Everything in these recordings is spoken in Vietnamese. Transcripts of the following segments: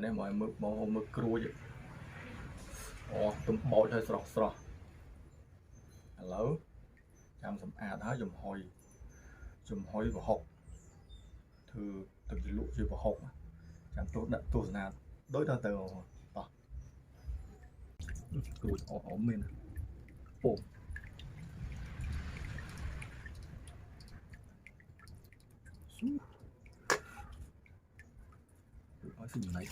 này mọi mực cua chứ tụm bội hơi sọt lớn chăm sầm đó dùng hồi vào hộp từ cái lụa gì vào hộp chăm tốt đậm tốt nào đối ra từ cùi ổn mình ổn nói gì này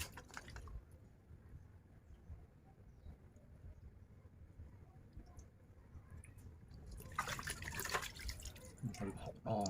phải học đo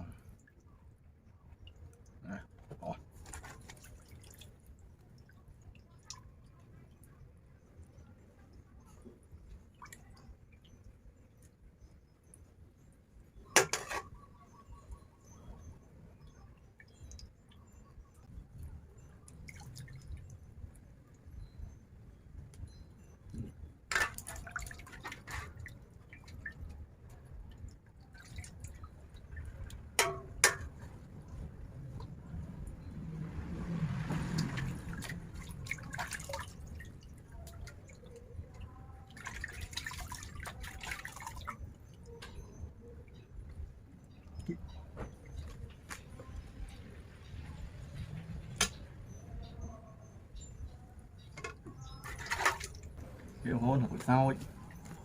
kiểu hôn là buổi sau ấy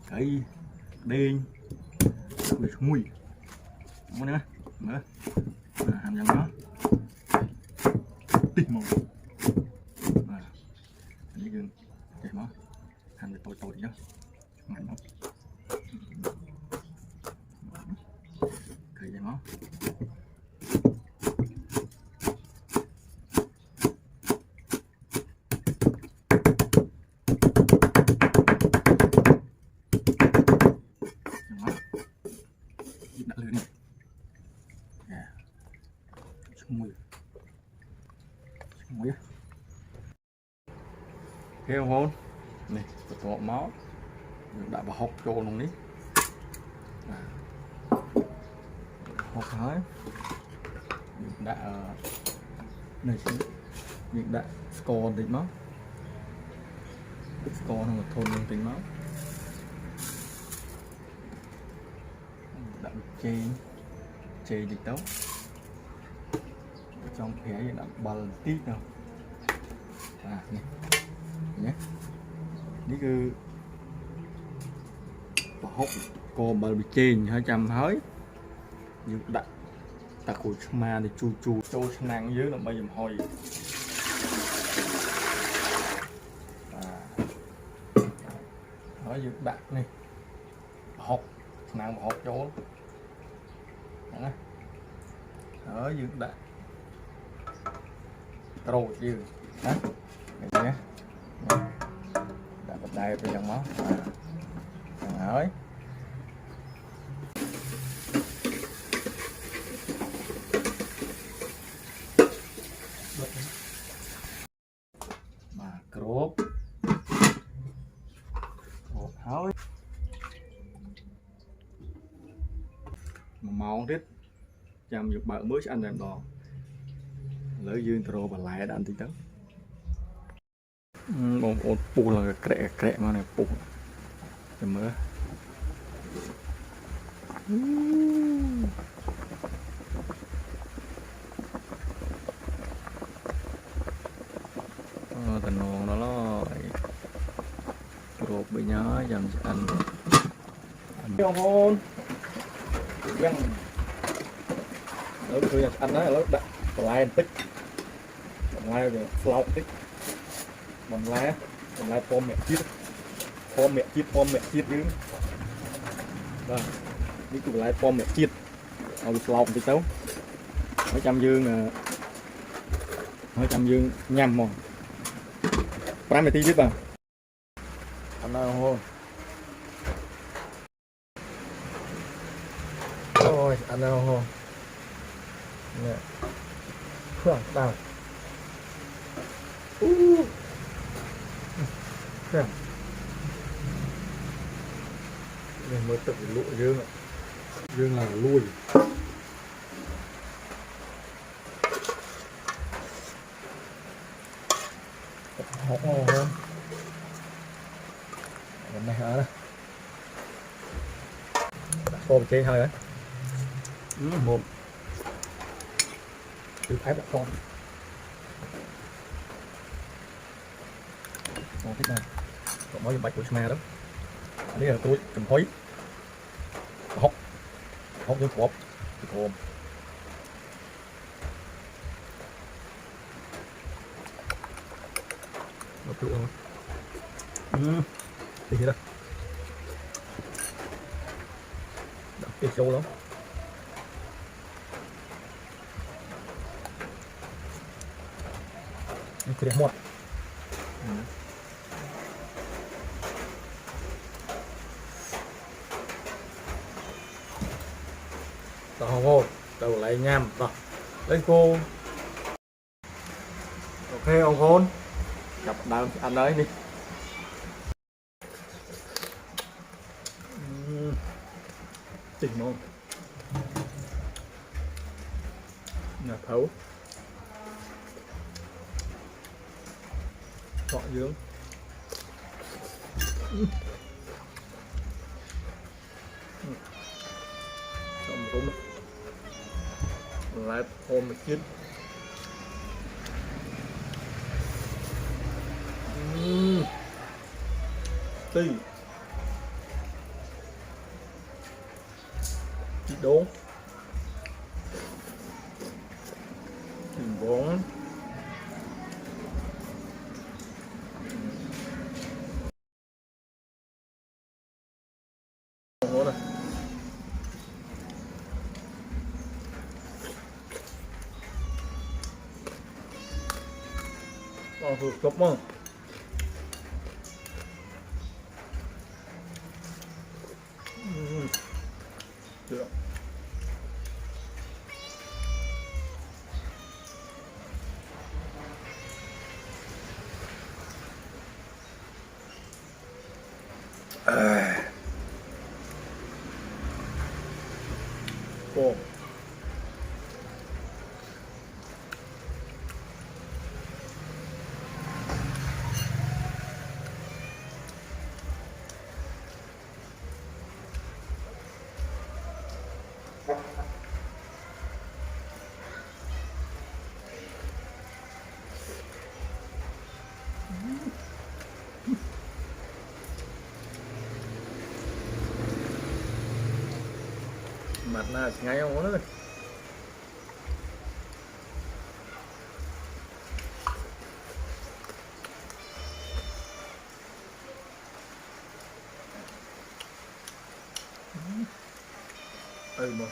cái đinh quỳ mùi muốn nữa hàm răng nó tít màu như gừng để nó hàm được tối nhá mạnh nó cái nó mùi kêu hôn này có máu đã vào hộp cho nó ní hộp hết đã này những đã score tính máu score không thôn luôn tính máu đã chê đi tấu trong phía đã bần tít đâu này nhé ní cứ hốc cô bờ bị chên 200 hơi như đặt ta cùi ma thì chu cho năng dưới là bây giờ hồi ở dưới đặt này hộp năng hộp chỗ ở dưới đặt rồi chứ đó nhé đặt vào đây bây giờ máu hỏi mà crop hỏi màu rít chăm dục bạn mới ăn đèn đỏ lỡ dương trâu và lại đã ăn tí tấn mộtปูlà kẹ mà nàyปูthì mới tình hồn đó nó rột bị nhớ dần anh không hôn dân lúc tôi anh nói là lúc đặt lại tích lại rồi flow tích bằng lá pom mẹ chiết chứ vâng đi cùng lại pom mẹ chiếtเอาไปlọc tí tấu mấy trăm dương nhầm mà 5 นาทีbiết vào anh nào hôn ôi anh nào hôn nè khoảng đào mới tự lụa dương là lui hột ngon hơn làm này hả khô chơi thôi đấy một từ ép đặt con một cái này còn mới bạch của Sma đó đây là tôi cầm thối hột hột như cọp cồn một chút thôi thì thế đó đập cái sâu lắm cái đẹp một tao ngô đầu lại nham rồi lên cô ok ông hôn gặp đàn anh ấy đi tỉnh không nhà thấu họ dưỡng xong đúng lại ôm một chiếc tí chị đố tình bốn không này thử chụp mà được cô mặt là ngay không đó mà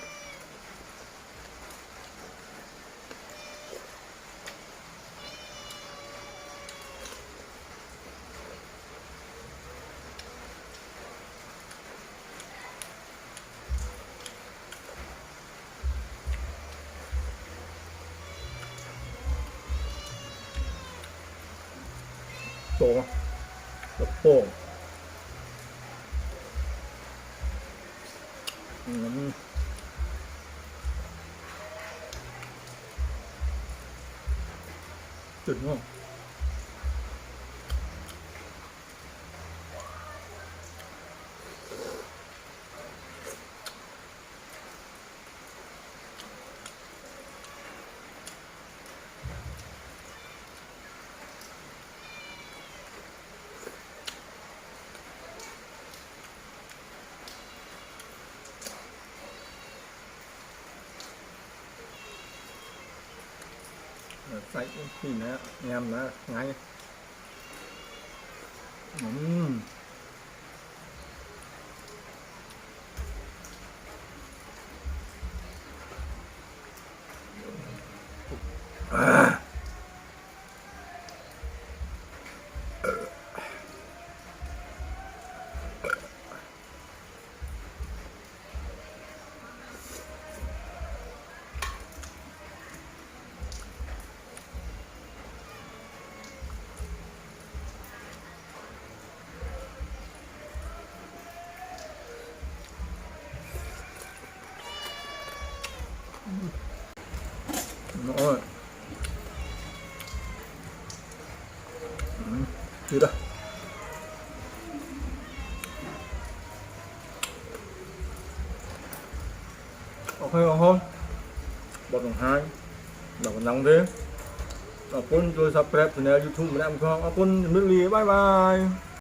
tổ tổ chuẩn không sạch thì nó em nó ngay rồi chưa đâu. Ok không? Bật bằng 2 đọc bằng nóng thế. Apun tôi subscribe channel YouTube mình em không. Apun nước ly bye bye.